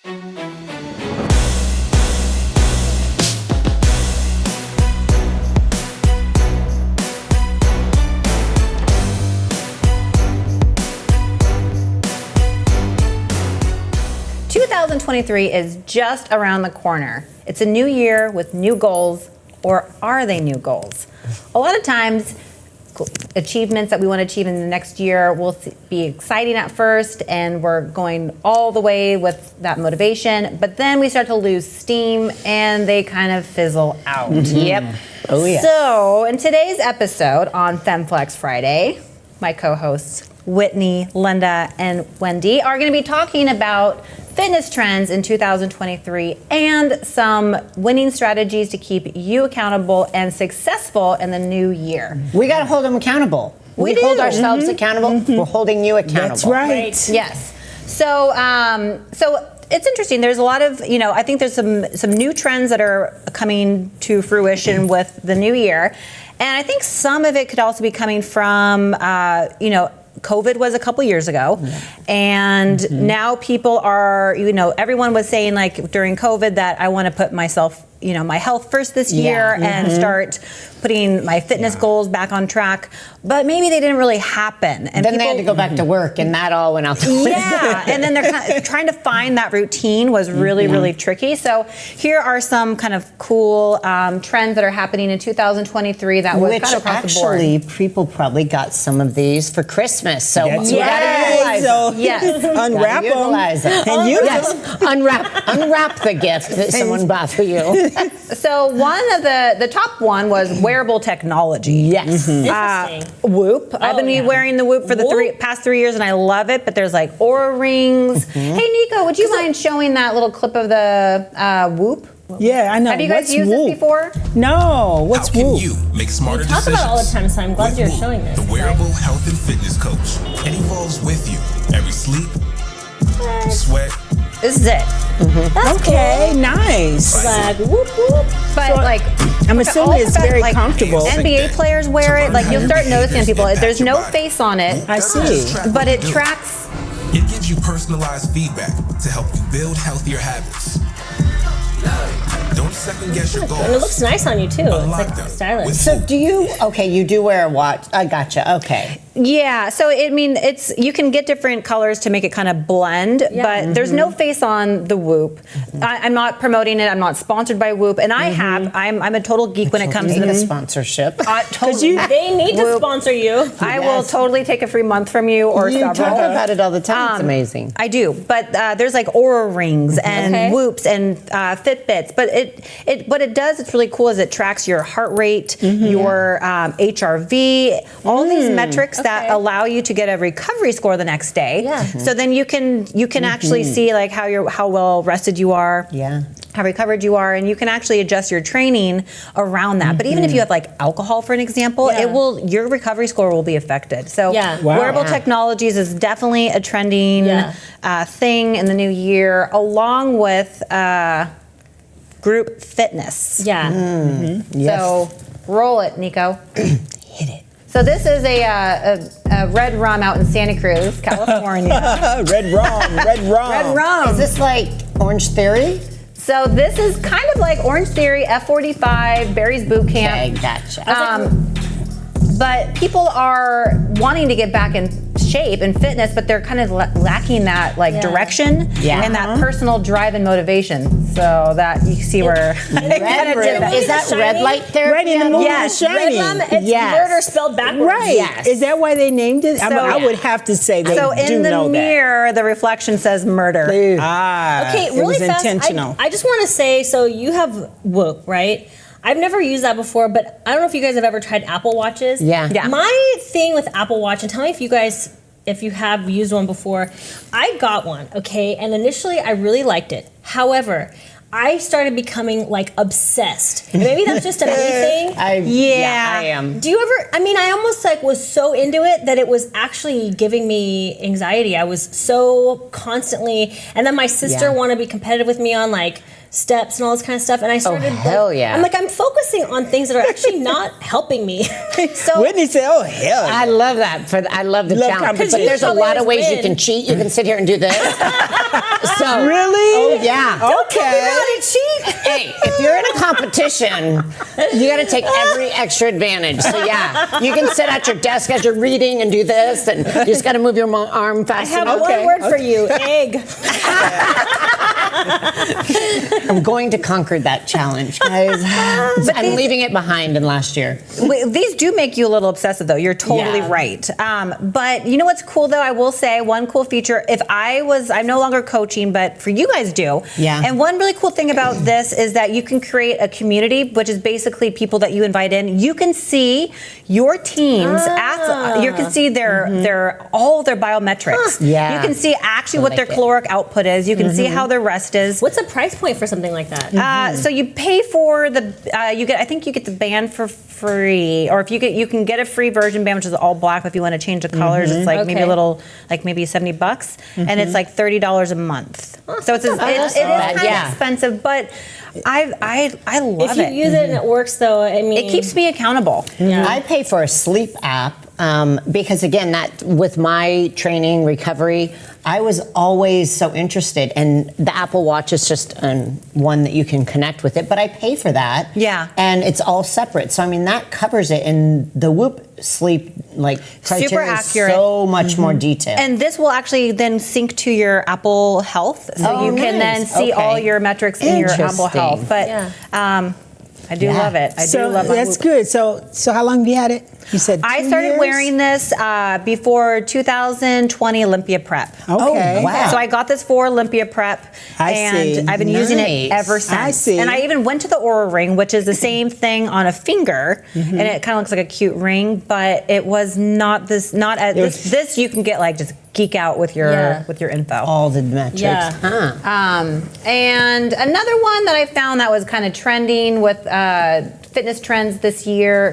2023 is just around the corner. It's a new year with new goals, or are they new goals? A lot of times, achievements that we want to achieve in the next year will be exciting at first, and we're going all the way with that motivation, but then we start to lose steam and they kind of fizzle out. Yep. Oh, yeah. So, in today's episode on FemFlex Friday, my co-hosts Whitney, Lenda, and Wendy are going to be talking about fitness trends in 2023 and some winning strategies to keep you accountable and successful in the new year. We got to hold them accountable. We hold ourselves accountable. We're holding you accountable. That's right. Yes. So, it's interesting. There's a lot of, I think there's some new trends that are coming to fruition with the new year. And I think some of it could also be coming from, COVID was a couple years ago, and now people are, everyone was saying like during COVID that I want to put myself, my health first this year and start putting my fitness goals back on track, but maybe they didn't really happen. And then they had to go back to work, and that all went out the window. Yeah, and then they're kind of trying to find that routine was really, really tricky. So here are some kind of cool trends that are happening in 2023 that was kind of across the board. Actually, people probably got some of these for Christmas. So That's we gotta utilize them. Yes. Unwrap them. Utilize them. And use Yes. Unwrap the gift that someone bought for you. So one of the top one was Wearable Technology. Yes. Interesting. Whoop. I've been wearing the Whoop for the past 3 years, and I love it. But there's like Aura rings. Hey, Nico, would you mind showing that little clip of the Whoop? Yeah, I know. Have you guys What's used Whoop? this before? No. What's How can Whoop? you make smarter Talk decisions? about it all the time, so I'm glad with you're Whoop, showing this. The wearable health and fitness coach. It evolves with you. Every sleep, sweat. This is it. That's Okay, cool. nice. Like, whoop, whoop. But I'm assuming it's very comfortable. NBA players wear it. Like you'll start noticing people. There's no face on it. I see. But it tracks. It gives you personalized feedback to help you build healthier habits. Don't second guess your goals. And it looks nice on you, too. It's Unlock like them stylish. with So Whoop. you do wear a watch. I gotcha. Okay. Yeah, so you can get different colors to make it kind of blend, but there's no face on the Whoop. I'm not promoting it. I'm not sponsored by Whoop, and I'm a total geek when it comes to the the sponsorship. Totally. They need to Whoop. sponsor you. I will totally take a free month from you or You several. talk about it all the time. It's amazing. I do, but there's like Aura rings and Whoops and Fitbits. But what it does, it's really cool, is it tracks your heart rate, your HRV, all these metrics that allow you to get a recovery score the next day. Yeah. So then you can actually see like how well rested you are. Yeah. How recovered you are, and you can actually adjust your training around that. But even if you have like alcohol, for an example, your recovery score will be affected. So Wearable Technologies is definitely a trending thing in the new year, along with group fitness. Yeah. Yes. So roll it, Nico. Hit it. So this is a red rum out in Santa Cruz, California. Red rum. Red rum. Is this like Orange Theory? So this is kind of like Orange Theory, F45, Barry's Boot Camp. Okay, gotcha. But people are wanting to get back in shape and fitness, but they're kind of lacking that direction and that personal drive and motivation. So that you see where Is that red light therapy? Red in the moon Yes, is shining. Red rum, it's murder spelled backwards. Right. Yes. Is that why they named it? I would have to say they So do in the know mirror, the reflection says murder. that. Ah, Okay, it really was fast. intentional. I just want to say, so you have Whoop, right? I've never used that before, but I don't know if you guys have ever tried Apple Watches. Yeah. My thing with Apple Watch, and tell me if you have used one before. I got one, okay, and initially I really liked it. However, I started becoming like obsessed. And maybe that's just a me thing. I am. Do you ever, I almost like was so into it that it was actually giving me anxiety. I was so constantly, and then my sister wanted to be competitive with me on like steps and all this kind of stuff. And I started, hell yeah. I'm like, I'm focusing on things that are actually not helping me. So Whitney said, "Oh hell, I love that. I love the Love challenge. But competition. there's a You lot of always ways you win. can cheat. You can sit here and do this. So really? Oh yeah. Okay. Hey, if you're in a competition, you got to take every extra advantage. So yeah, you can sit at your desk as you're reading and do this, and you just got to move your arm I fast have enough. one word for you, egg. I'm going to conquer that challenge, guys. I'm leaving it behind in last year. These do make you a little obsessive, though. You're totally Yeah. right. But you know what's cool, though? I will say one cool feature. I'm no longer coaching, but for you guys do. Yeah. And one really cool thing about this is that you can create a community, which is basically people that you invite in. You can see your teams. You can see their all their biometrics. Yeah. You can see actually what their like it. caloric output is. You can see how their rest is. What's the price point for something like that? So you pay for the I think you get the band for free, or if you can get a free version band, which is all black. But if you want to change the colors, it's like maybe a little, like maybe $70, and it's like $30 a month. So it is kind of expensive, but I love If you it. use it and it works, though, I mean, It keeps me accountable. I pay for a sleep app because, again, that with my training recovery, I was always so interested, and the Apple Watch is just one that you can connect with it. But I pay for that, and it's all separate. So I mean, that covers it, and the Whoop sleep criteria Super is accurate. so much more detailed. And this will actually then sync to your Apple Health, so you can then nice. see Okay. all your metrics in your Apple Health. But I do love it. I do love my that's Whoop. good. So how long have you had it? You said I 2 started years? wearing this before 2020 Olympia Prep. Okay. wow. So I got this for Olympia Prep, and see. I've been using it Nice. ever since. I see. And I even went to the Aura Ring, which is the same thing on a finger, and it kind of looks like a cute ring, but it was not this. Not at this. You can get just geek out with your info. all the metrics. Yeah. And another one that I found that was kind of trending with fitness trends this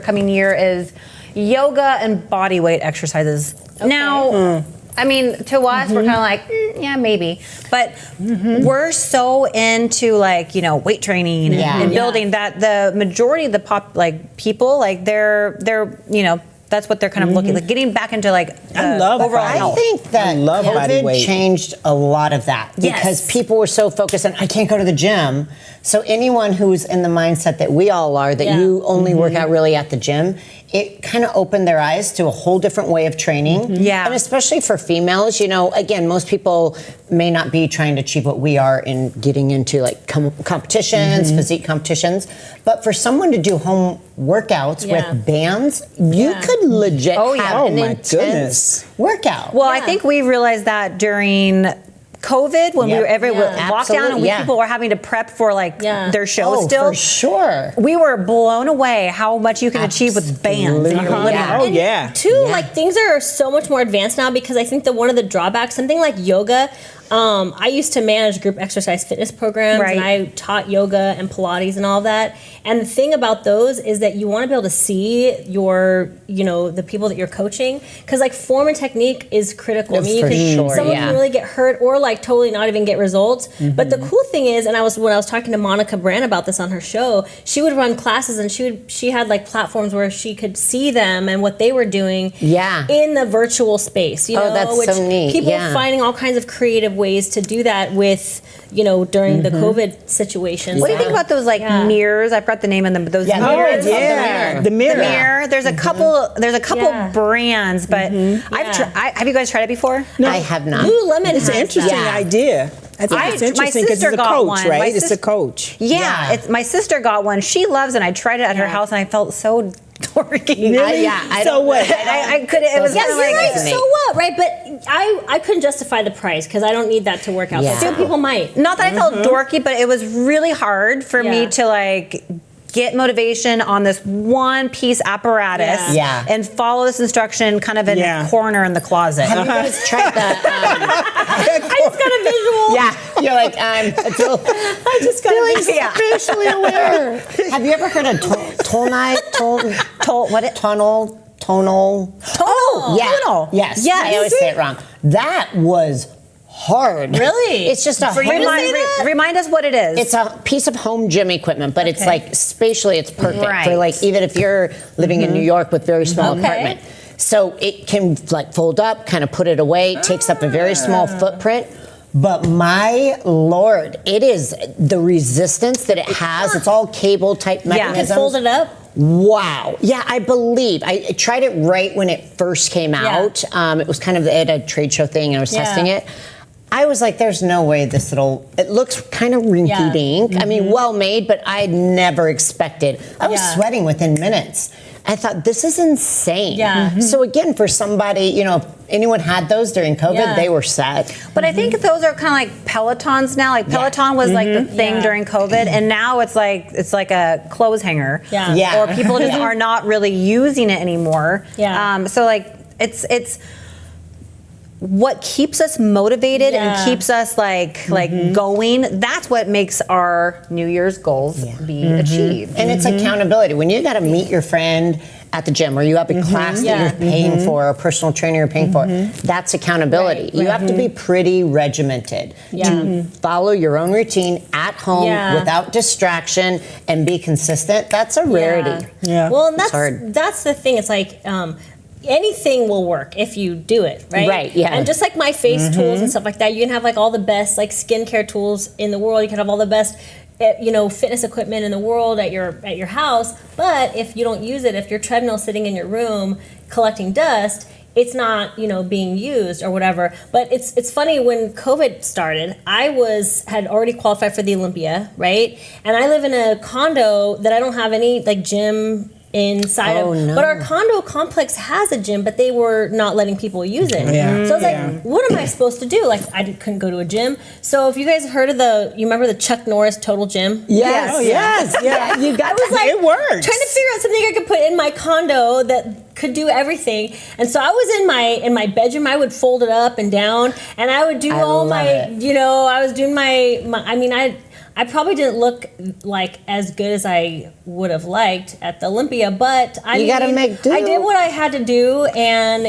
coming year is yoga and body weight exercises. Now, I mean, to us, we're kind of like, yeah, maybe. But we're so into weight training and building that the majority of the people, they're that's what they're kind of looking like, getting back into I love overall body. health. I think that I love body COVID weight. changed a lot of that because Yes. people were so focused on, I can't go to the gym. So anyone who's in the mindset that we all are, that you only work out really at the gym, it kind of opened their eyes to a whole different way of training. Yeah. And especially for females, again, most people may not be trying to achieve what we are in getting into competitions, physique competitions. But for someone to do home workouts with bands, you could legit have an my intense goodness. workout. Well, I think we realized that during COVID, when we were locked down and people were having to prep for their show still. For sure. We were blown away how much you can achieve with bands in your living room. Oh yeah. Two, things are so much more advanced now because I think that one of the drawbacks, something like yoga, I used to manage group exercise fitness programs, Right. and I taught yoga and Pilates and all that. And the thing about those is that you want to be able to see the people that you're coaching, because form and technique is critical. I mean, For sure, someone can really get hurt or totally not even get results. But the cool thing is, and when I was talking to Monica Brand about this on her show, she would run classes and she had platforms where she could see them and what they were doing in the virtual space. That's so neat. People are finding all kinds of creative ways to do that with, during the COVID situation. What do you think about those mirrors? I forgot the name of them, but those Oh mirrors. yeah. The mirror. The mirror. There's a couple. There's a couple brands, but have you guys tried it before? I have not. Lululemon It's an has interesting that. idea. I think it's my interesting because sister it's a got coach, one. right? My It's a coach. Yeah, It's my sister got one. She loves it. I tried it at her house, and I felt so dorky. Really? So what? I couldn't. It was Yeah, kind of you're like. right. So what, right? But I couldn't justify the price because I don't need that to work out. Yeah. But some people might. Not that I felt dorky, but it was really hard for me to get motivation on this one piece apparatus and follow this instruction kind of in a corner in the closet. Have you guys tried the? I just got a visual. Yeah, you're like I just got a visual. spatially aware. Have you ever heard of tonal? Oh, Yeah. tonal. Yes. Yes. I always say it wrong. That was hard. Really? It's just a For you to hard- say that? Remind us what it is. It's a piece of home gym equipment, but it's like spatially, it's perfect Right. for like even if you're living in New York with very small apartment. So it can like fold up, kind of put it away. It takes up a very small footprint. But my Lord, it is the resistance that it has. It's all cable type You can mechanisms. fold it up. Wow. Yeah, I believe. I tried it right when it first came out. It was kind of at a trade show thing and I was testing it. I was like, there's no way it looks kind of rinky dink. I mean, well made, but I never expected. I was sweating within minutes. I thought, this is insane. Yeah. So again, for somebody, if anyone had those during COVID, they were set. But I think those are kind of like Pelotons now. Like Peloton was like the thing during COVID, and now it's like a clothes hanger. Yeah. Or people just are not really using it anymore. Yeah. So like it's what keeps us motivated and keeps us like going. That's what makes our New Year's goals be achieved. And it's accountability. When you got to meet your friend at the gym or you have a class that you're paying for, a personal trainer you're paying for, that's accountability. You have to be pretty regimented to follow your own routine at home without distraction and be consistent. That's a rarity. Yeah. Well, and hard. that's the thing. It's like anything will work if you do it, right? Right, yeah. And just like my face tools and stuff like that, you can have like all the best like skincare tools in the world. You can have all the best fitness equipment in the world at your house. But if you don't use it, if your treadmill's sitting in your room collecting dust, it's not, being used or whatever. But it's funny, when COVID started, I had already qualified for the Olympia, right? And I live in a condo that I don't have any like gym inside of. No. But our condo complex has a gym, but they were not letting people use it. Yeah. So I was like, what am I supposed to do? Like, I couldn't go to a gym. So if you guys heard of you remember the Chuck Norris Total Gym? Yes. Oh, yes. Yeah. You got I was like, it works. trying to figure out something I could put in my condo that could do everything. And so I was in my bedroom. I would fold it up and down, and I would do all my, I was doing I probably didn't look like as good as I would have liked at the Olympia, but You gotta make do. I did what I had to do, and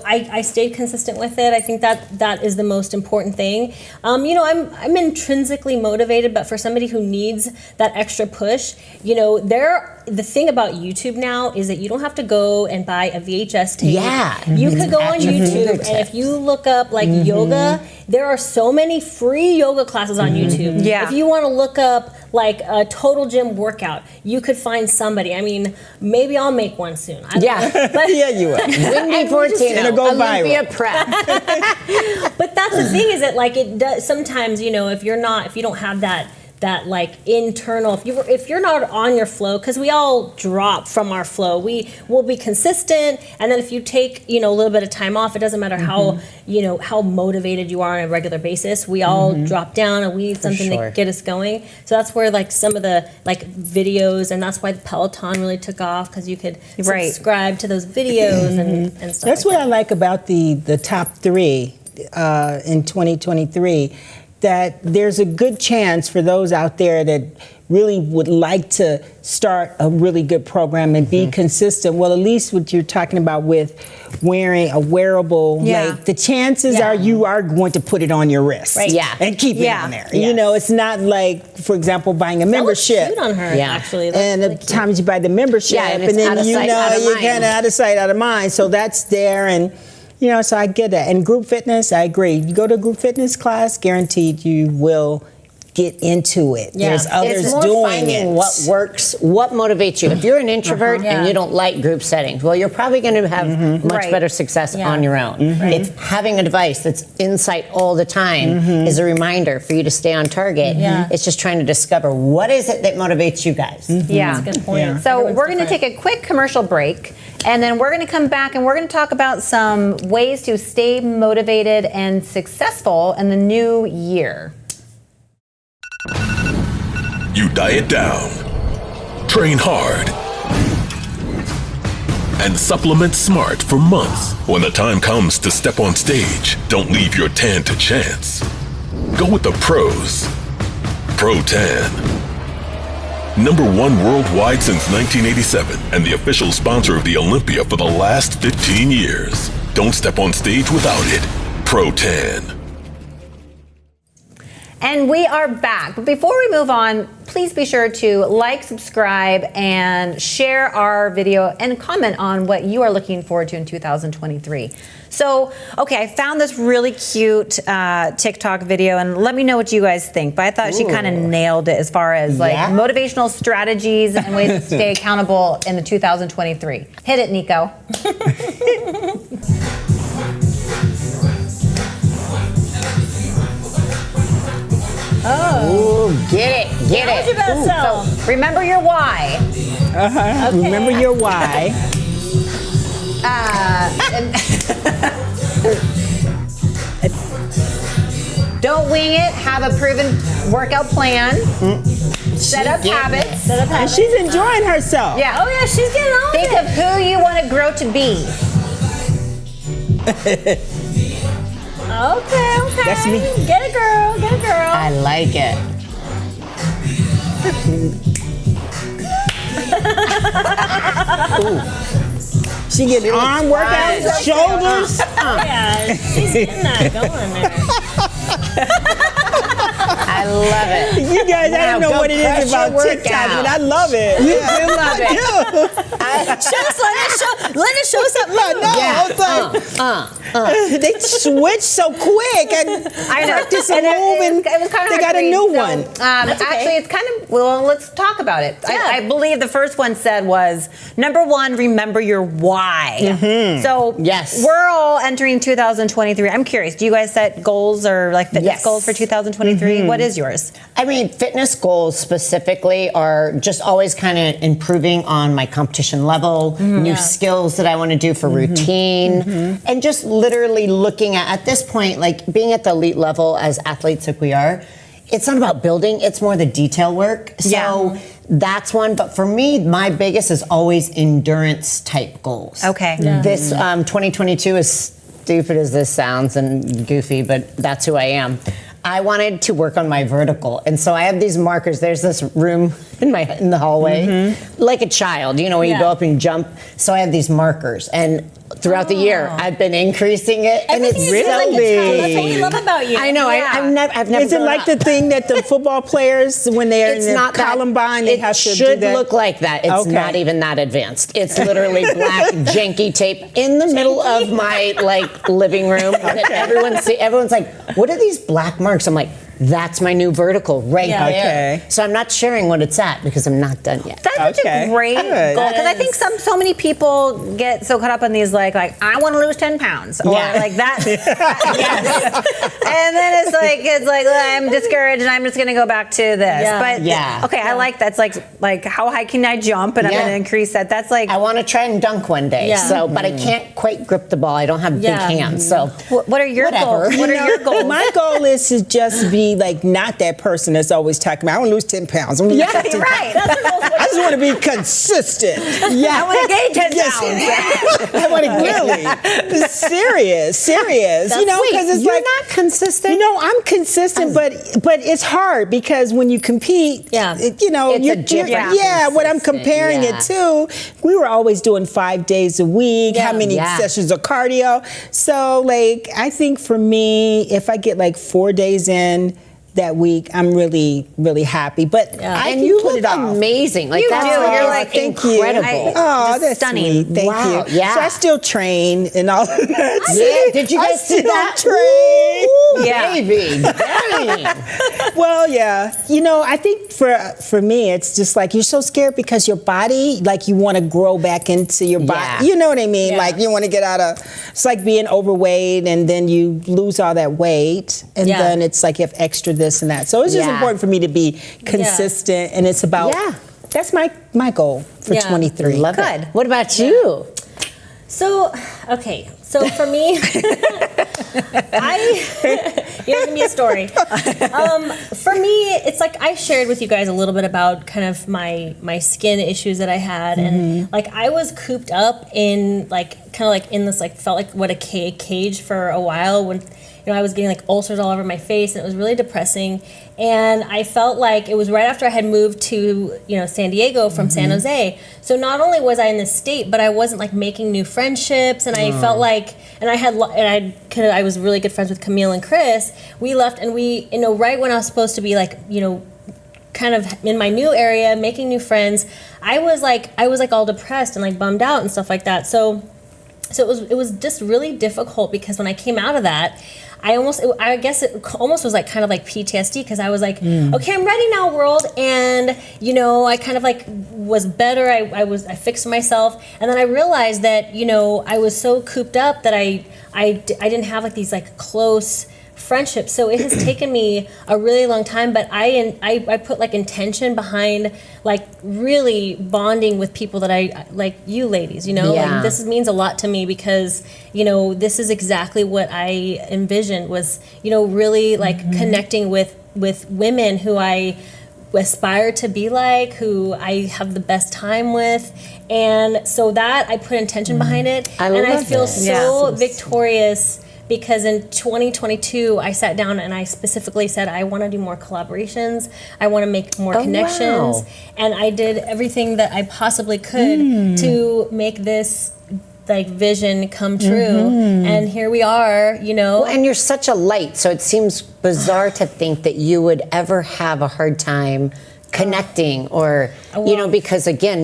I stayed consistent with it. I think that is the most important thing. I'm intrinsically motivated, but for somebody who needs that extra push, the thing about YouTube now is that you don't have to go and buy a VHS tape. Yeah. You It's could go on at your YouTube, fingertips. and if you look up like yoga, there are so many free yoga classes on YouTube. Yeah. If you want to look up like a total gym workout, you could find somebody. I mean, maybe I'll make one soon. I don't know. But Yeah, you will. Whitney Fortino, It'll go Olympia viral. prep. But that's the thing, is that like it does sometimes, if you don't have that like internal, if you're not on your flow, because we all drop from our flow, we will be consistent, and then if you take a little bit of time off, it doesn't matter how how motivated you are on a regular basis, we all drop down, and we need something sure. to get us going. So that's where like some of the like videos, and that's why the Peloton really took off, because you could subscribe to those videos and stuff. That's like what I like about the top 3 in 2023. That there's a good chance for those out there that really would like to start a really good program and be consistent. Well, at least what you're talking about with wearing a wearable, like the chances are you are going to put it on your wrist, Right. Yeah. and keep it on there. Yes. It's not like, for example, buying a that. That looks membership. cute on her, actually. That's And really at cute. times you buy the membership, Yeah, and and it's then out of sight, out of you're mind. kind of out of sight, out of mind. So that's there, and so I get that. And group fitness, I agree. You go to a group fitness class, guaranteed you will get into it. Yeah. There's others It's more doing finding it. what works, what motivates you. If you're an introvert and you don't like group settings, well, you're probably going to have much better success on your own. If having a device that's in sight all the time is a reminder for you to stay on target, it's just trying to discover what is it that motivates you guys. Yeah. That's a good point. Yeah. So Everyone's we're going to different. take a quick commercial break, and then we're going to come back and we're going to talk about some ways to stay motivated and successful in the new year. You diet down, train hard, and supplement smart for months. When the time comes to step on stage, don't leave your tan to chance. Go with the pros. Pro Tan. #1 worldwide since 1987 and the official sponsor of the Olympia for the last 15 years. Don't step on stage without it. Pro Tan. And we are back. But before we move on, please be sure to like, subscribe, and share our video and comment on what you are looking forward to in 2023. So, okay, I found this really cute TikTok video, and let me know what you guys think. But I thought she kind of nailed it as far as like motivational strategies and ways to stay accountable in the 2023. Hit it, Nico. Ooh, get it. Told you about self. So remember your why. Okay. Remember your why. Don't wing it. Have a proven workout plan. Set up habits. And she's enjoying herself. Yeah. Oh yeah, she's getting on Think it. of who you want to grow to be. Okay. That's me. Get it, girl. Get it, girl. I like it. She getting arm workouts, shoulders. Yeah, she's getting that going there. I love it. You guys, I Now don't know go what it crush is about your TikTok, workout. but I love it. You do love it. Let us show something. I was like, they switch so quick. I know. Practice and move, and it was kind of they got a new one. Actually, it's kind of, well, let's talk about it. I believe the first one said was, number one, remember your why. So Yes. we're all entering 2023. I'm curious, do you guys set goals or like fitness Yes. goals for 2023? What is yours? I mean, fitness goals specifically are just always kind of improving on my competition level, new skills that I want to do for routine, and just literally looking at this point, like being at the elite level as athletes like we are, it's not about building, it's more the detail work. So that's one. But for me, my biggest is always endurance type goals. Okay. This 2022, as stupid as this sounds and goofy, but that's who I am. I wanted to work on my vertical, and so I have these markers. There's this room in the hallway, like a child, you know, when you go up and jump. So I have these markers, and throughout the year, I've been increasing it, and it's Everything is so like a child. That's what we love about you. I know. Yeah. I've never. Is it grown like up. the thing that the football players, when they're It's in the not that- Columbine, they it have to do should that? look like that. It's Okay. not even that advanced. It's literally black janky tape in the middle of my like living room. That everyone's like, what are these black marks? I'm like, that's my new vertical right Yeah. there. Okay. So I'm not sharing what it's at because I'm not done yet. That's such Okay. a great Good. goal, because I think so many people get so caught up in these like I want to lose 10 pounds or Yeah. like that. And then it's like I'm discouraged and I'm just going to go back to this. Yeah. But okay, I like that's like how high can I jump, and I'm Yeah. going to increase that. That's like I want to try and dunk one day. Yeah. So, but I can't quite grip the ball. I don't have Yeah. big hands. So, what are your Whatever. goals? What are your goals? My goal is to just be like not that person that's always talking about, I want to lose 10 pounds. I wanna lose Yeah, 15 you're right. pounds. I just want to be consistent. I want to gain 10 pounds. I want to really serious. You know, because it's you're like not consistent. You know, I'm consistent, but it's hard because when you compete, you know, It's a different what I'm comparing Yeah. it to, we were always doing 5 days a week. How many Yeah. sessions of cardio? So, like, I think for me, if I get like 4 days in that week, I'm really, really happy. But I and can you put look it off. amazing. Like You that's do. all- You're like Thank you. incredible. Oh, Just that's stunning. sweet. Thank Wow, you. yeah. So I still train and all of that. Yeah, did you I guys see still that? train. Ooh, Yeah. baby. Dang. Well, yeah. You know, I think for me, it's just like you're so scared because your body, like you want to grow back into your body. Yeah. You know what I mean? Yeah. Like you want to get out of, it's like being overweight and then you lose all that weight and Yeah. then it's like you have extra this and that. So it's just Yeah. important for me to be consistent and it's about, that's my goal for Yeah. 23. Love Good. it. What about you? So, okay. So for me, you're giving me a story. For me, it's like I shared with you guys a little bit about kind of my skin issues that I had, and like I was cooped up in like kind of like in this like felt like what a cage for a while when. I was getting like ulcers all over my face, and it was really depressing. And I felt like it was right after I had moved to, San Diego from San Jose. So not only was I in this state, but I wasn't like making new friendships, and I felt like, and I was really good friends with Camille and Chris. We left, and we, right when I was supposed to be like, kind of in my new area, making new friends, I was like all depressed and like bummed out and stuff like that. So it was just really difficult, because when I came out of that, I guess it almost was like kind of like PTSD, because I was like, okay, I'm ready now, world. And, I kind of like was better. I fixed myself. And then I realized that, I was so cooped up that I didn't have like these like close friendships. So it has taken me a really long time, but I put like intention behind like really bonding with people that I like, you ladies, like this means a lot to me, because this is exactly what I envisioned was really like connecting with women who I aspire to be like, who I have the best time with. And so that I put intention behind it, and I feel so victorious, because in 2022 I sat down and I specifically said I want to do more collaborations, I want to make more connections, and I did everything that I possibly could to make this like vision come true, and here we are, Well, and you're such a light, so it seems bizarre to think that you would ever have a hard time connecting, or because again,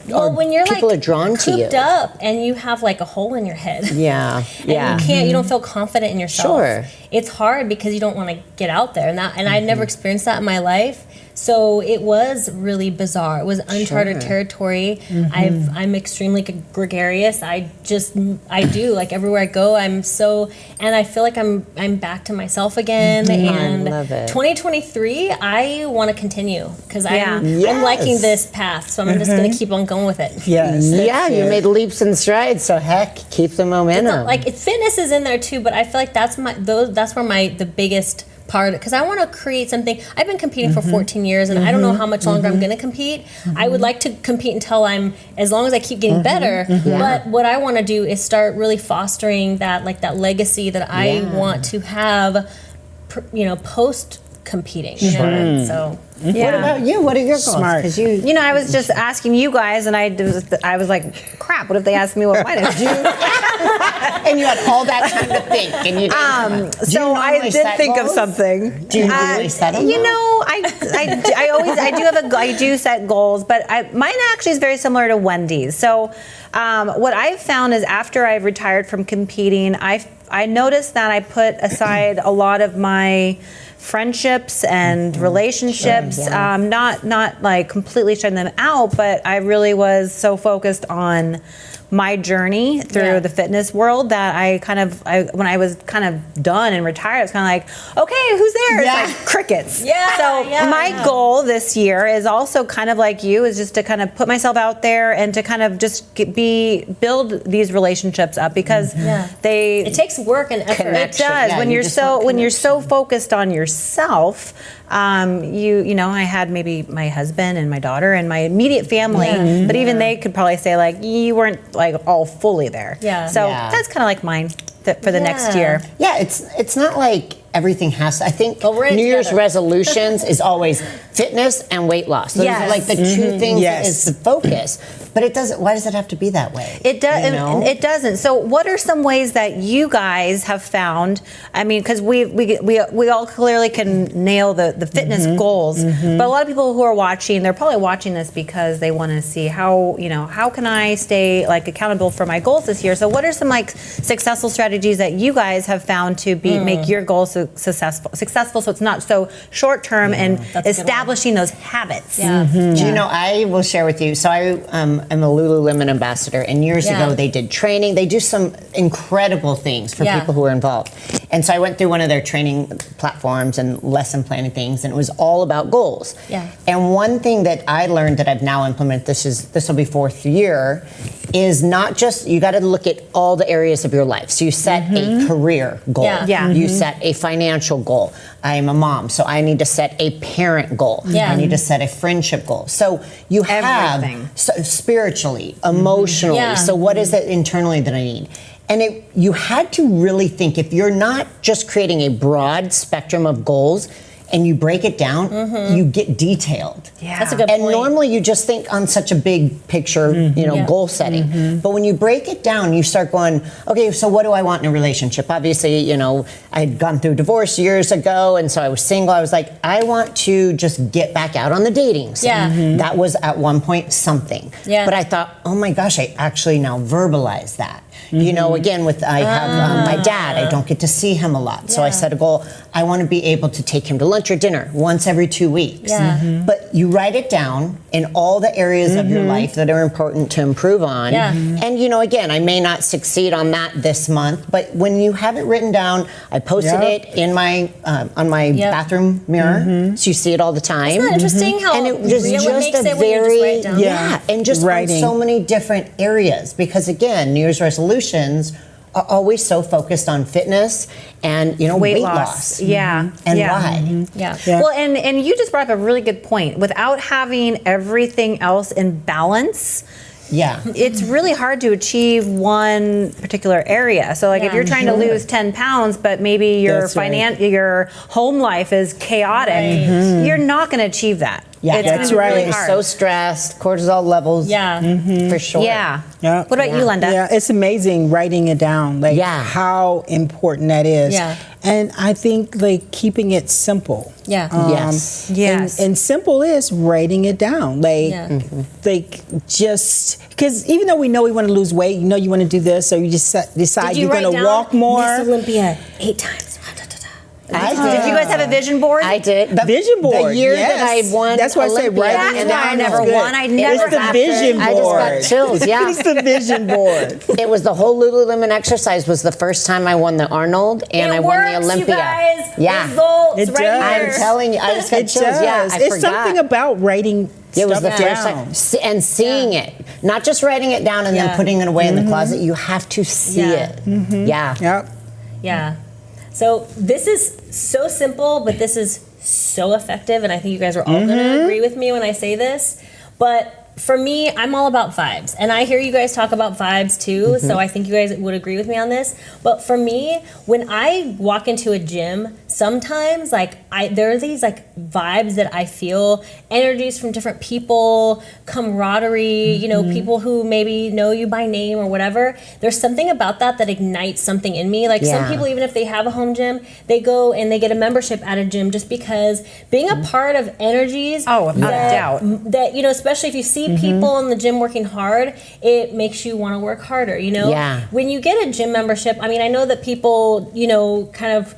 when you're people are drawn to you, cooped up, and you have like a hole in your head. And you don't feel confident in yourself. Sure, it's hard because you don't want to get out there, and I never experienced that in my life. So it was really bizarre. It was uncharted territory. I'm extremely gregarious. I do, like, everywhere I go, and I feel like I'm back to myself again. And I love it. 2023, I want to continue, because I'm liking this path. So I'm just going to keep on going with it. You made leaps and strides. So heck, keep the momentum. Like, fitness is in there too, but I feel like that's where the biggest part, because I want to create something. I've been competing for 14 years, and I don't know how much longer I'm going to compete. I would like to compete until as long as I keep getting better. But what I want to do is start really fostering that legacy that I want to have, post competing. So. What about you? What are your goals? Smart. Because you I was just asking you guys, and I was like, crap, what if they asked me what mine is? and you had all that time to think, and you didn't. So I did think of something. Do you normally set them? I do set goals, but mine actually is very similar to Wendy's. So what I've found is, after I've retired from competing, I noticed that I put aside a lot of my friendships and relationships, not like completely shutting them out, but I really was so focused on my journey through the fitness world that when I was kind of done and retired, I was kind of like, okay, who's there? It's like crickets. So my goal this year is also kind of like you, is just to kind of put myself out there and to kind of just build these relationships up, because it takes work and effort. It does. When you're so focused on yourself, I had maybe my husband and my daughter and my immediate family, but even they could probably say, like, you weren't like all fully there. So that's kind of like mine for the next year. It's not like everything has to, I think New Year's resolutions is always fitness and weight loss. Those are like the two things that is the focus. But it doesn't, why does it have to be that way? It does. It doesn't. So what are some ways that you guys have found? I mean, because we all clearly can nail the fitness goals, but a lot of people who are watching, they're probably watching this because they want to see how can I stay like accountable for my goals this year. So what are some like successful strategies that you guys have found to make your goals successful, so it's not so short term, and establishing those habits? I will share with you. So I am a Lululemon ambassador, and years ago they did training. They do some incredible things for people who are involved. And so I went through one of their training platforms and lesson planning things, and it was all about goals. And one thing that I learned that I've now implemented, this will be 4th year, is not just, you got to look at all the areas of your life. So you set a career goal. You set a financial goal. I'm a mom, so I need to set a parent goal. I need to set a friendship goal. So you have spiritually, emotionally. So what is it internally that I need? And you had to really think, if you're not just creating a broad spectrum of goals and you break it down, you get detailed. Yeah. That's a good And point. normally you just think on such a big picture, goal setting. But when you break it down, you start going, okay, so what do I want in a relationship? Obviously, I had gone through divorce years ago, and so I was single. I was like, I want to just get back out on the dating scene. Yeah. That was at one point something. Yeah. But I thought, oh my gosh, I actually now verbalize that. Again, I have my dad, I don't get to see him a lot. So I Yeah. set a goal, I want to be able to take him to lunch or dinner once every 2 weeks. Yeah. But you write it down in all the areas of your life that are important to improve on. Yeah. And again, I may not succeed on that this month, but when you have it written down, I posted Yep. it in my on my bathroom mirror, so you see it all the time. Isn't that interesting how And it was real just it makes a it when you just write it down? yeah, and just Writing. on so many different areas. Because again, New Year's resolutions are always so focused on fitness and weight loss. Yeah. And yeah. why? Yeah. Yeah. Well, and you just brought up a really good point. Without having everything else in balance, Yeah. it's really hard to achieve one particular area. So, like, if Yeah. you're trying to lose 10 pounds, but maybe your That's right. your home life is chaotic, you're not going to achieve that. Yeah, it's gonna that's be right. Really You're hard. so stressed, cortisol levels. Yeah. For sure. Yeah. Yeah. What about you, Lenda? Yeah, it's amazing writing it down, like Yeah. how important that is. Yeah. And I think like keeping it simple. Yeah. Yes. Yes. And simple is writing it down. Like, Yeah. like just because even though we know we want to lose weight, you want to do this, so you just decide Did you you're write going to down walk more. Miss Olympia 8 times. I Did you guys have a vision board? I did. The Vision board, The year yes. that I won That's why I say Olympia, writing That's it and why down I is never good. won. I never It's the got vision I board. just got chills, yeah. It's the vision board. It was the whole Lululemon exercise was the first time I won the Arnold and It I won the works, Olympia. You guys. Yeah. Results It right does. here. I'm telling you, I just got It chills. does. Yeah, I It's forgot. something about writing It was the stuff first down. time. And seeing it. Not just writing it down and Yeah. then putting it away in the closet. You have to see Yeah. it. Yeah. Yep. Yeah. So this is so simple, but this is so effective, and I think you guys are all going to agree with me when I say this. But for me, I'm all about vibes, and I hear you guys talk about vibes too. So I think you guys would agree with me on this. But for me, when I walk into a gym, sometimes there are these vibes that I feel, energies from different people, camaraderie. People who maybe know you by name or whatever. There's something about that ignites something in me. Some Yeah. people, even if they have a home gym, they go and they get a membership at a gym just because being a part of energies. Oh, without a doubt. That especially if you see people in the gym working hard, it makes you want to work harder. Yeah. When you get a gym membership, I mean, I know that people, kind of,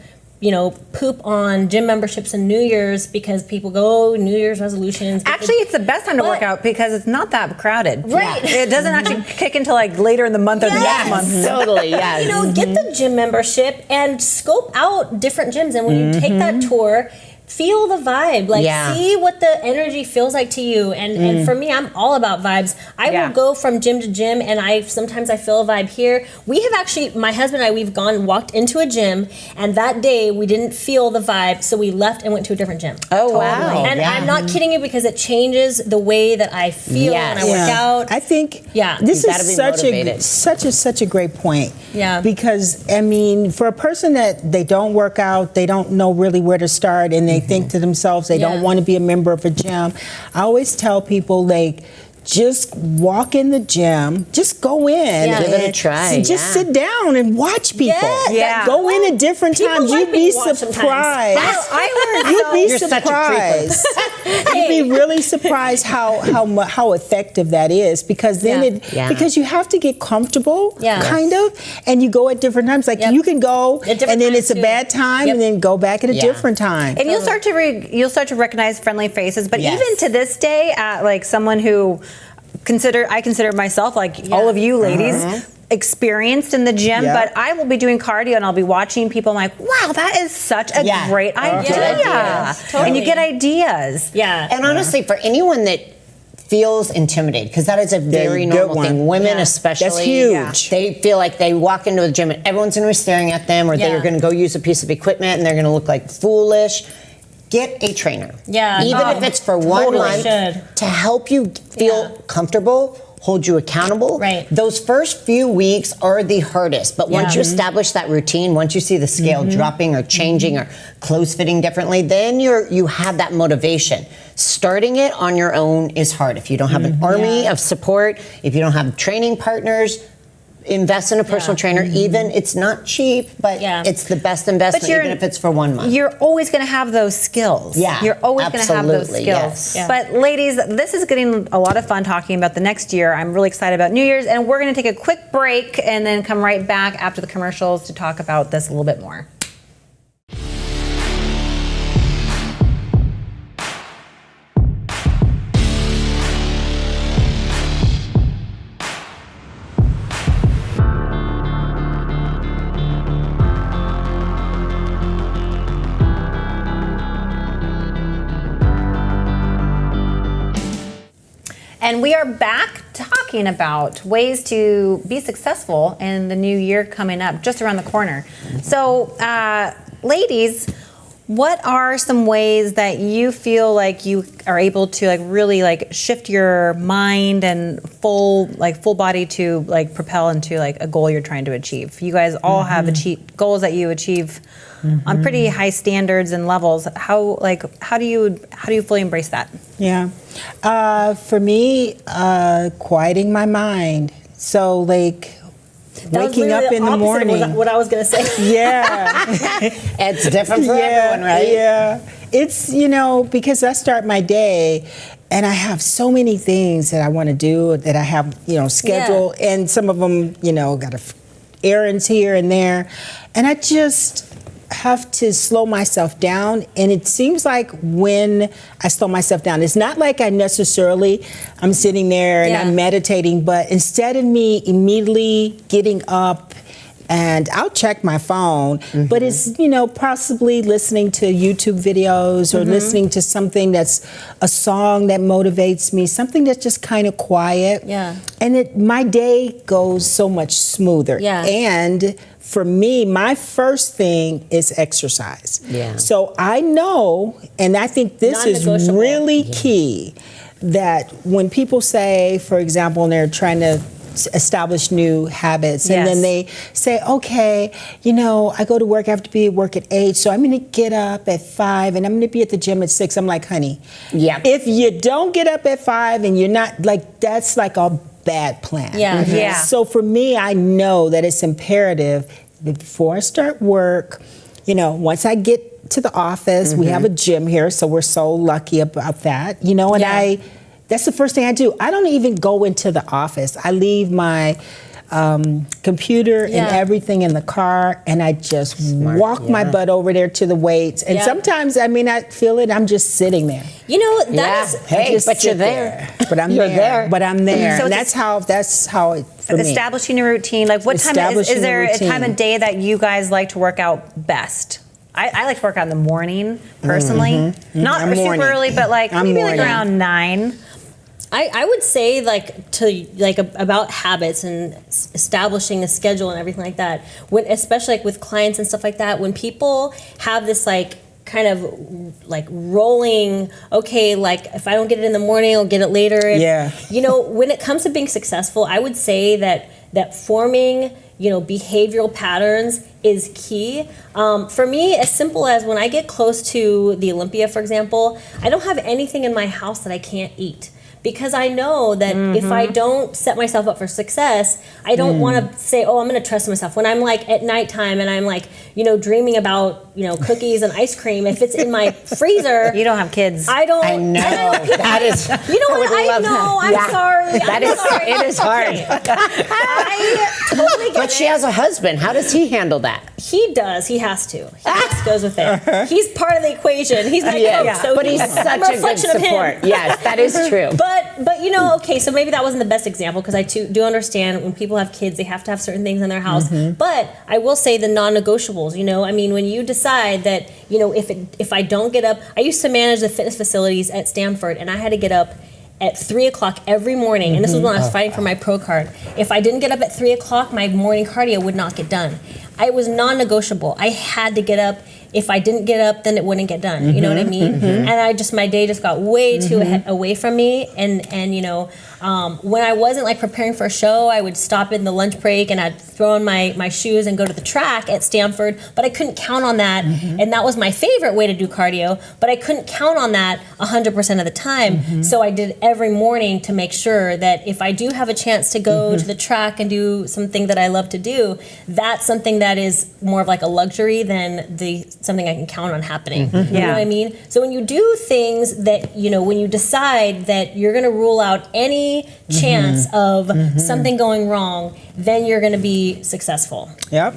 poop on gym memberships and New Year's because people go New Year's resolutions. Actually, it's the best time to work But- out because it's not that crowded. Right. It doesn't actually kick until later in the month or the next Yes. month. Totally, yeah. Get the gym membership and scope out different gyms. And when you take that tour, feel the vibe. Yeah. See what the energy feels like to you. And for me, I'm all about vibes. I Yeah. will go from gym to gym, and sometimes I feel a vibe here. We have actually, my husband and I, we've walked into a gym, and that day we didn't feel the vibe, so we left and went to a different gym. Oh, wow. And Yeah. I'm not kidding you because it changes the way that I feel when I Yes. work out. I think Yeah. this You gotta is be such motivated. such a great point. Yeah. Because I mean, for a person that they don't work out, they don't know really where to start, and they think to themselves they Yeah. don't want to be a member of a gym. I always tell people just walk in the gym, just go in, Yeah. Give it a and try, just yeah. sit down and watch people. Yeah. Go in at different People times. like You'd be being watched sometimes. surprised. I learned You'd be You're such a surprised. You'd be really surprised how effective that is because then Yeah. Yeah. because you have to get comfortable, Yeah. kind of, and you go at different times. Like Yep. you can go At different and then times, it's a too. bad time, Yep. and then go back at a Yeah. different time. And you'll start to recognize friendly faces. But Yes. even to this day, someone who I consider myself all of you ladies. Experienced in the gym, Yeah. but I will be doing cardio and I'll be watching people. I'm like, wow, that is such a Yeah. great idea. ideas. And you get ideas. Yeah. And honestly, for anyone that feels intimidated, because that is a very good normal one. thing. Women Yeah. especially. That's huge. They feel like they walk into the gym and everyone's going to be staring at them, or Yeah. they're going to go use a piece of equipment and they're going to look like foolish. Get a trainer. Yeah. Even Oh, if it's for 1 totally month should. to help you feel Yeah. comfortable. hold you accountable. Right. Those first few weeks are the hardest, but once you establish that routine, once you see the scale dropping or changing or clothes fitting differently, then you have that motivation. Starting it on your own is hard. If you don't have an army of support, if you don't have training partners, invest in a personal trainer. Even it's not cheap, but it's the best investment, even if it's for 1 month. You're always going to have those skills. Yeah, you're always going to have those skills. Yes. Yeah. But ladies, this is getting a lot of fun talking about the next year. I'm really excited about New Year's, and we're going to take a quick break and then come right back after the commercials to talk about this a little bit more. And we are back talking about ways to be successful in the new year coming up, just around the corner. So, ladies, what are some ways that you feel like you are able to really shift your mind and full body to propel into a goal you're trying to achieve? You guys all have achieved goals that you achieve on pretty high standards and levels. How do you fully embrace that? Yeah. For me, quieting my mind. So waking up in the morning. What I was going to say. Yeah. It's different for everyone, right? Yeah. It's, because I start my day and I have so many things that I want to do that I have, scheduled, and some of them, got errands here and there. And I just have to slow myself down, and it seems like when I slow myself down, it's not like I'm sitting there and I'm meditating, but instead of me immediately getting up, and I'll check my phone, but it's, possibly listening to YouTube videos or listening to something that's a song that motivates me, something that's just kind of quiet. Yeah. And my day goes so much smoother. Yeah. And for me, my first thing is exercise. Yeah. So I know, and I think this is really key, that when people say, for example, and they're trying to establish new habits, and then they say, okay, I go to work, I have to be at work at 8, so I'm going to get up at 5 and I'm going to be at the gym at 6. I'm like, honey, if you don't get up at 5 and you're not, that's a bad plan. Yeah. Yeah. So for me, I know that it's imperative that before I start work, once I get to the office, we have a gym here, so we're so lucky about that, and that's the first thing I do. I don't even go into the office. I leave my computer and everything in the car, and I just walk my butt over there to the weights. And sometimes I may not feel it. I'm just sitting there. But you're there. But I'm there. But I'm there. So and that's how it for me. Establishing a routine. What time is there a time of day that you guys like to work out best? I like to work out in the morning, personally. Not super early, but maybe around 9. I would say about habits and establishing a schedule and everything like that. When especially with clients and stuff like that, when people have this kind of rolling, okay, if I don't get it in the morning, I'll get it later. When it comes to being successful, I would say that forming behavioral patterns is key. For me, as simple as when I get close to the Olympia, for example, I don't have anything in my house that I can't eat. Because I know that if I don't set myself up for success, I don't want to say, I'm going to trust myself. When I'm at nighttime and I'm dreaming about, cookies and ice cream, if it's in my freezer. You don't have kids. I don't. I know. That is. You know what? I know. I'm sorry. It is hard. I totally get it. But she has a husband. How does he handle that? He does. He has to. He just goes with it. He's part of the equation. He's my coach. So but he's such a good support. Yes, that is true. But okay, so maybe that wasn't the best example because I do understand when people have kids, they have to have certain things in their house. But I will say the non-negotiables. When you decide that if I don't get up, I used to manage the fitness facilities at Stanford, and I had to get up at 3 o'clock every morning, and this was when I was fighting for my pro card. If I didn't get up at 3 o'clock, my morning cardio would not get done. It was non-negotiable. I had to get up if I didn't get up, then it wouldn't get done. You know what I mean? And my day just got way too away from me. And you know, when I wasn't like preparing for a show, I would stop in the lunch break and I'd throw on my shoes and go to the track at Stanford, but I couldn't count on that. And that was my favorite way to do cardio, but I couldn't count on that 100% of the time. So I did every morning to make sure that if I do have a chance to go to the track and do something that I love to do, that's something that is more of like a luxury than something I can count on happening. You know what I mean? So when you do things that, you know, when you decide that you're going to rule out any chance of something going wrong, then you're going to be successful. Yep.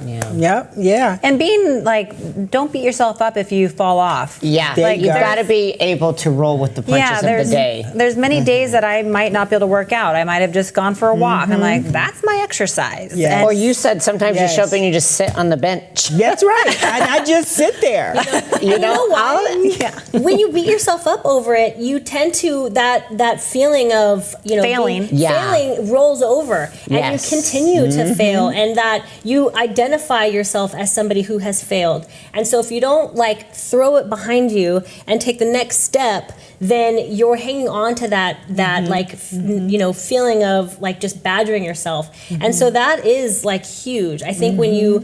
And being like, don't beat yourself up if you fall off. Yeah, There you you've go. got to be able to roll with the punches of the day. There's many days that I might not be able to work out. I might have just gone for a walk. I'm like, that's my exercise. Yeah. And Or you said sometimes you show up Yes. and you just sit on the bench. That's right. I just sit there. You know why? When you beat yourself up over it, you tend to that feeling of, you know, Failing. failing rolls over, and Yes. you continue to fail, and that you identify yourself as somebody who has failed. And so if you don't like throw it behind you and take the next step, then you're hanging on to that you know, feeling of like just badgering yourself. And so that is like huge. I think when you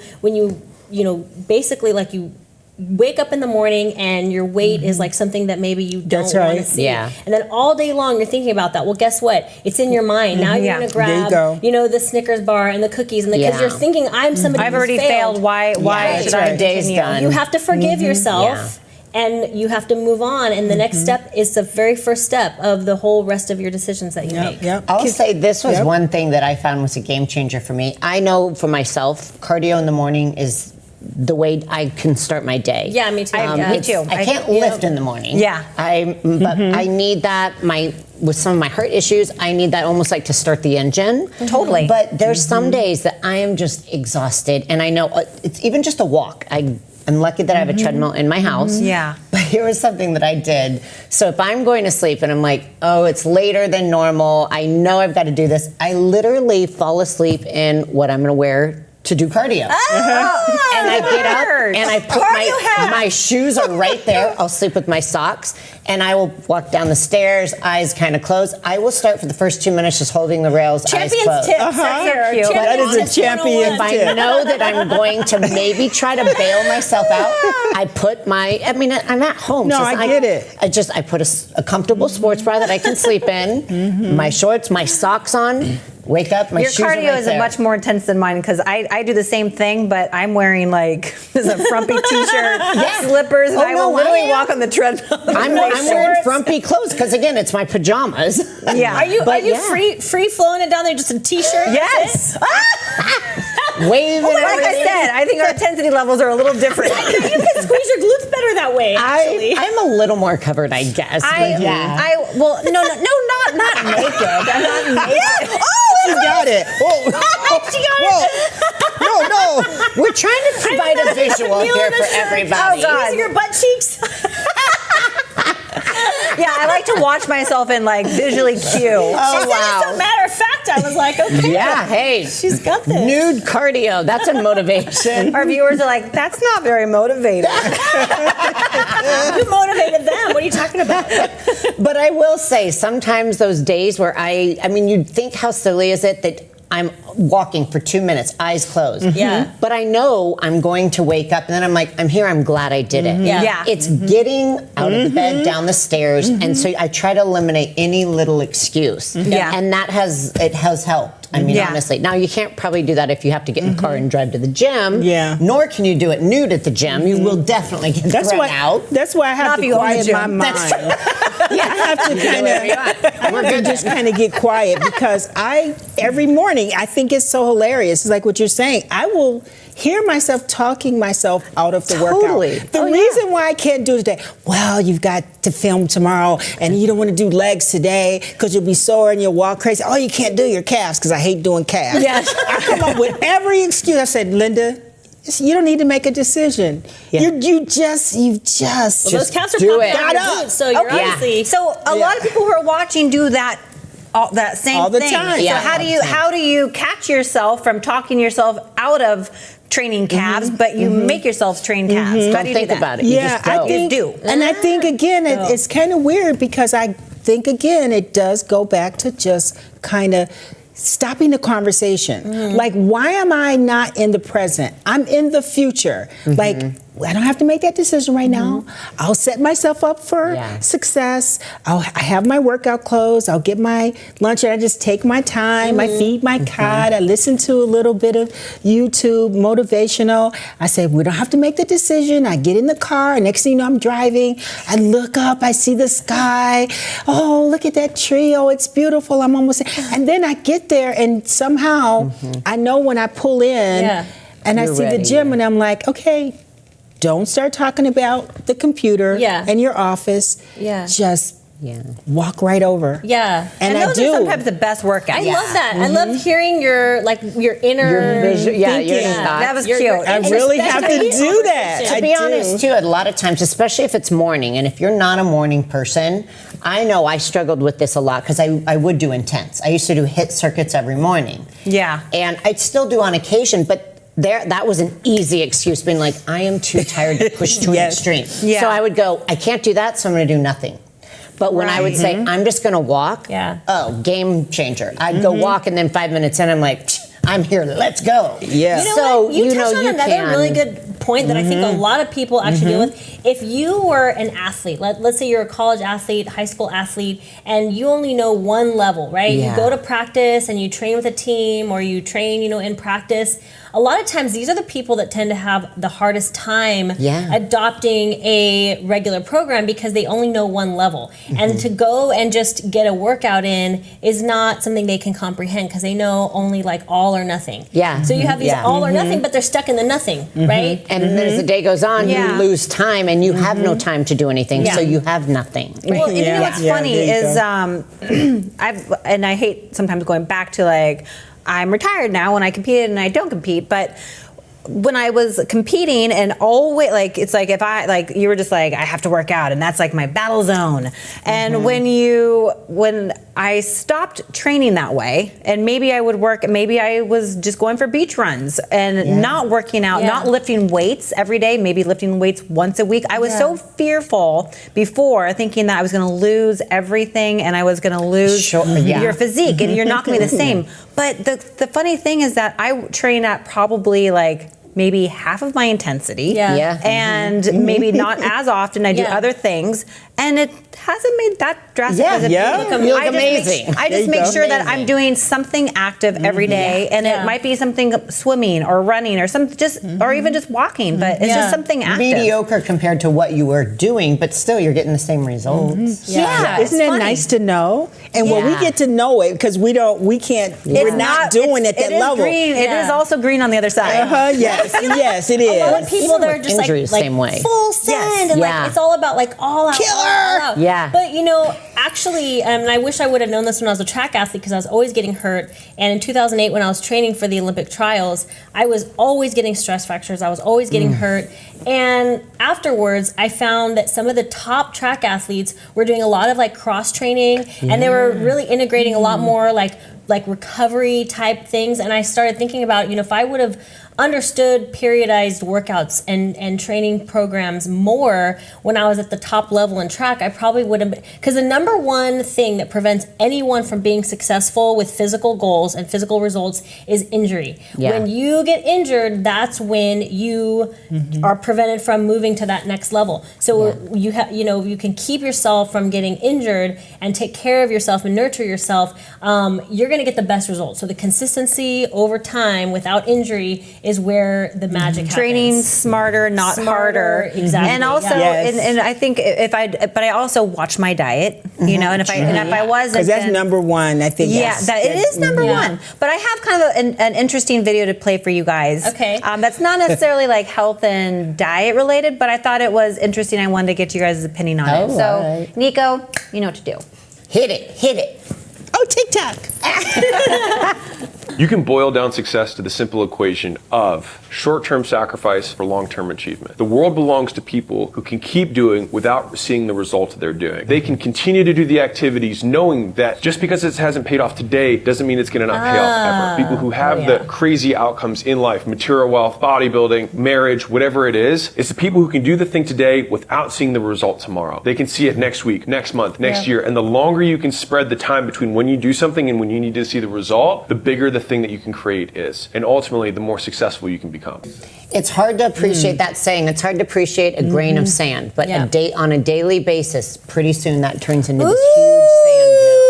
you know, basically like you wake up in the morning and your weight is like something that maybe you don't That's want to right. see. Yeah. And then all day long you're thinking about that. Well, guess what? It's in your mind. Now you're Yeah. going to There you grab, go. you know, the Snickers bar and the cookies, and because Yeah. you're thinking, I'm somebody I've who's already failed. Why Yeah, should my I day's continue? done. You have to forgive yourself. And you have to move on, and the next step is the very first step of the whole rest of your decisions that you make. I'll say this was Yep. one thing that I found was a game changer for me. I know for myself, cardio in the morning is the way I can start my day. Yeah, me too. Me too. I can't lift in the morning. Yeah. But I need that. With some of my heart issues, I need that almost like to start the engine. Totally. But there's some days that I am just exhausted, and I know it's even just a walk. I'm lucky that I have a treadmill in my house. Yeah. But here was something that I did. So if I'm going to sleep and I'm like, oh, it's later than normal, I know I've got to do this, I literally fall asleep in what I'm going to wear to do cardio. And I get up and I put my shoes are right there. I'll sleep with my socks and I will walk down the stairs, eyes kind of closed. I will start for the first 2 minutes just holding the rails, eyes Champions closed. tips. That's cute. That is a Champions champion tips If 101. I know that I'm going to maybe try to bail myself out, I put I'm at home. No, so I get it. I put a comfortable sports bra that I can sleep in, my shorts, my socks on, wake up, my Your shoes are cardio right is there. much more intense than mine because I do the same thing, but I'm wearing like a frumpy t-shirt, slippers, and Oh, I no, will literally I am. walk on the treadmill. I'm wearing frumpy clothes because again, it's my pajamas. Yeah. Are you But yeah. free flowing it down there just in t-shirt? Yes. Waving. Like I everything. said, I think our intensity levels are a little different. You can squeeze your glutes better that way, actually. I'm a little more covered, I guess. but yeah. Well, no, not naked. I'm not naked. She got it. She got it. No. We're trying to provide a visual Kneel here in for a shirt. everybody. Oh, God. Using your butt cheeks. Yeah, I like to watch myself and like visually cue. She said it so matter of fact. I was like, okay. Yeah, hey. She's got this. Nude cardio, that's a motivation. Our viewers are like, that's not very motivating. You motivated them. What are you talking about? But I will say, sometimes those days where I mean, you'd think how silly is it that I'm walking for 2 minutes, eyes closed. Yeah. But I know I'm going to wake up and then I'm like, I'm here, I'm glad I did it. Yeah. It's getting out of the bed, down the stairs, and so I try to eliminate any little excuse. Yeah. And that has helped. I mean, Yeah. honestly. Now, you can't probably do that if you have to get in the car and drive to the gym. Yeah. Nor can you do it nude at the gym. You will definitely get thrown out. That's why I have Not to if you own the quiet my gym. mind. I have to just kind of get quiet because every morning I think it's so hilarious. It's like what you're saying. I will hear myself talking myself out of the Totally. workout. The reason why I can't do it today, well, you've got to film tomorrow and you don't want to do legs today because you'll be sore and you'll walk crazy. Oh, you can't do your calves because I hate doing calves. Yes. I come up with every excuse. I said, Linda, you don't need to make a decision. Yeah. You just Those calves are do popping it. out of your Got up. glutes, so you're Okay. obviously. So a lot of people who are watching do that that same All the thing. time. So Yeah, how do you catch yourself from talking yourself out of training calves, but you make yourself train calves? How Don't do you think do that? about it. You Yeah, just go. I think, do. and I think again, it's kind of weird because I think again, it does go back to just kind of stopping the conversation. Like, why am I not in the present? I'm in the future. Like, I don't have to make that decision right now. I'll set myself up for success. I have my workout clothes. I'll get my lunch and I just take my time. I feed my cat. I listen to a little bit of YouTube, motivational. I say, we don't have to make the decision. I get in the car. Next thing you know, I'm driving. I look up. I see the sky. Oh, look at that tree. Oh, it's beautiful. I'm almost there. And then I get there and somehow I know when I pull in and I You're see ready, the gym and I'm like, okay, don't start talking about the computer and your office. Just walk right over. And those I do. are sometimes the best workouts. I love that. I love hearing your inner vision. Yeah, your thinking. thoughts. That was Your- cute. your- I And really have to especially do that. To To be honest, too, a lot of times, especially if it's morning, and if you're not a morning person, I know I struggled with this a lot because I would do intense. I used to do HIIT circuits every morning. Yeah. And I'd still do on occasion, but that was an easy excuse, being like, I am too tired to push to an extreme. Yeah. So I would go, I can't do that, so I'm going to do nothing. But when I would say, I'm just going to walk, game changer. I'd go walk, and then 5 minutes in, I'm like, I'm here, let's go. Yeah. You know So, what? You touched on you another can. really good point that I think a lot of people actually deal with. If you were an athlete, let's say you're a college athlete, high school athlete, and you only know one level, right? Yeah. You go to practice and you train with a team, or you train, in practice. A lot of times, these are the people that tend to have the hardest time adopting a regular program because they only know one level. And to go and just get a workout in is not something they can comprehend because they know only like all or nothing. Yeah. So you have these all or nothing, but they're stuck in the nothing, right? And then as the day goes on, you lose time, and you have no time to do anything, so you have nothing. Well, and you know what's funny there you is I hate sometimes going back to like, I'm retired now when I competed and I don't compete, but when I was competing and always like, it's like if I like, you were just like, I have to work out and that's like my battle zone. And when I stopped training that way, and maybe I would work, maybe I was just going for beach runs and not working out, not lifting weights every day, maybe lifting weights once a week. I was so fearful before, thinking that I was going to lose everything and I was going to lose your physique and you're not going to be the same. But the funny thing is that I train at probably like maybe half of my intensity, and maybe not as often. I do other things, and it hasn't made that drastic. You look amazing. I just make sure that I'm doing something active every day, and it might be something swimming or running or or even just walking, but it's just something active. Mediocre compared to what you were doing, but still you're getting the same results. Isn't it nice to know? And when we get to know it, because we're not doing it that level. Green. It is also green on the other side. Yes, it is. A lot of people that are just injuries, like same way. full send and like it's all about like all out. Killer! All out. Yeah. But actually, and I wish I would have known this when I was a track athlete because I was always getting hurt. And in 2008, when I was training for the Olympic trials, I was always getting stress fractures. I was always getting hurt. And afterwards, I found that some of the top track athletes were doing a lot of like cross training, and they were really integrating a lot more like recovery type things. And I started thinking about, if I would have understood periodized workouts and training programs more when I was at the top level in track, I probably would have, because the number one thing that prevents anyone from being successful with physical goals and physical results is injury. When you get injured, that's when you are prevented from moving to that next level. So you can keep yourself from getting injured and take care of yourself and nurture yourself. You're going to get the best results. So the consistency over time without injury is where the magic happens. Training smarter, not harder. Exactly. And also, and I think but I also watch my diet, and if I wasn't, because that's number one, I think. It is number one. But I have kind of an interesting video to play for you guys. Okay. That's not necessarily like health and diet related, but I thought it was interesting. I wanted to get you guys' opinion on it. So, right. Nico, you know what to do. Hit it. Oh, T. TikTok. You can boil down success to the simple equation of short-term sacrifice for long-term achievement. The world belongs to people who can keep doing without seeing the results they're doing. They can continue to do the activities knowing that just because it hasn't paid off today doesn't mean it's going to not pay off ever. People who have the crazy outcomes in life, material wealth, bodybuilding, marriage, whatever it is, it's the people who can do the thing today without seeing the result tomorrow. They can see it next week, next month, next year, and the longer you can spread the time between when you do something and when you need to see the result, the bigger the thing that you can create is. And ultimately, the more successful you can become. It's hard to appreciate that saying. It's hard to appreciate a grain of sand, but on a daily basis, pretty soon that turns into this huge sand dune.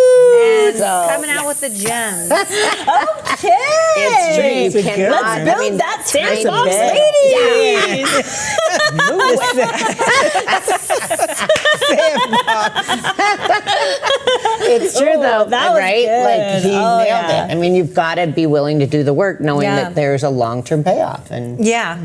And coming out with the gems. Okay. It's true. You It's a good cannot. one. Let's build that sandbox, ladies. It's true though, that was right? good. Like he nailed yeah. it. I mean, you've got to be willing to do the work, knowing Yeah. that there's a long-term payoff. And Yeah.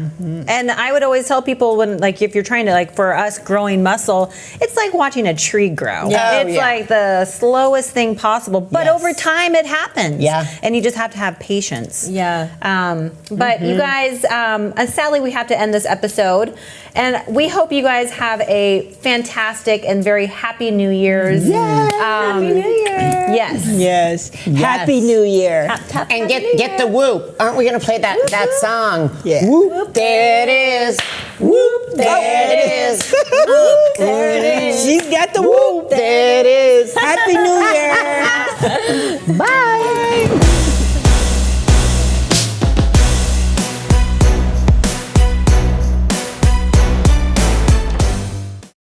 And I would always tell people when, like, if you're trying to, like, for us growing muscle, it's like watching a tree grow. Yeah. It's Oh, yeah. like the slowest thing possible, but Yes. over time it happens. Yeah. And you just have to have patience. Yeah. But you guys, sadly, we have to end this episode. And we hope you guys have a fantastic and very happy New Year's. Happy New Year. Yes. Yes. Happy New Year. and get the whoop. Aren't we going to play that song? Yeah. Whoop, there it is. Whoop, there it is. Whoop, there it is. She's got the whoop. There it is. Happy New Year. Bye.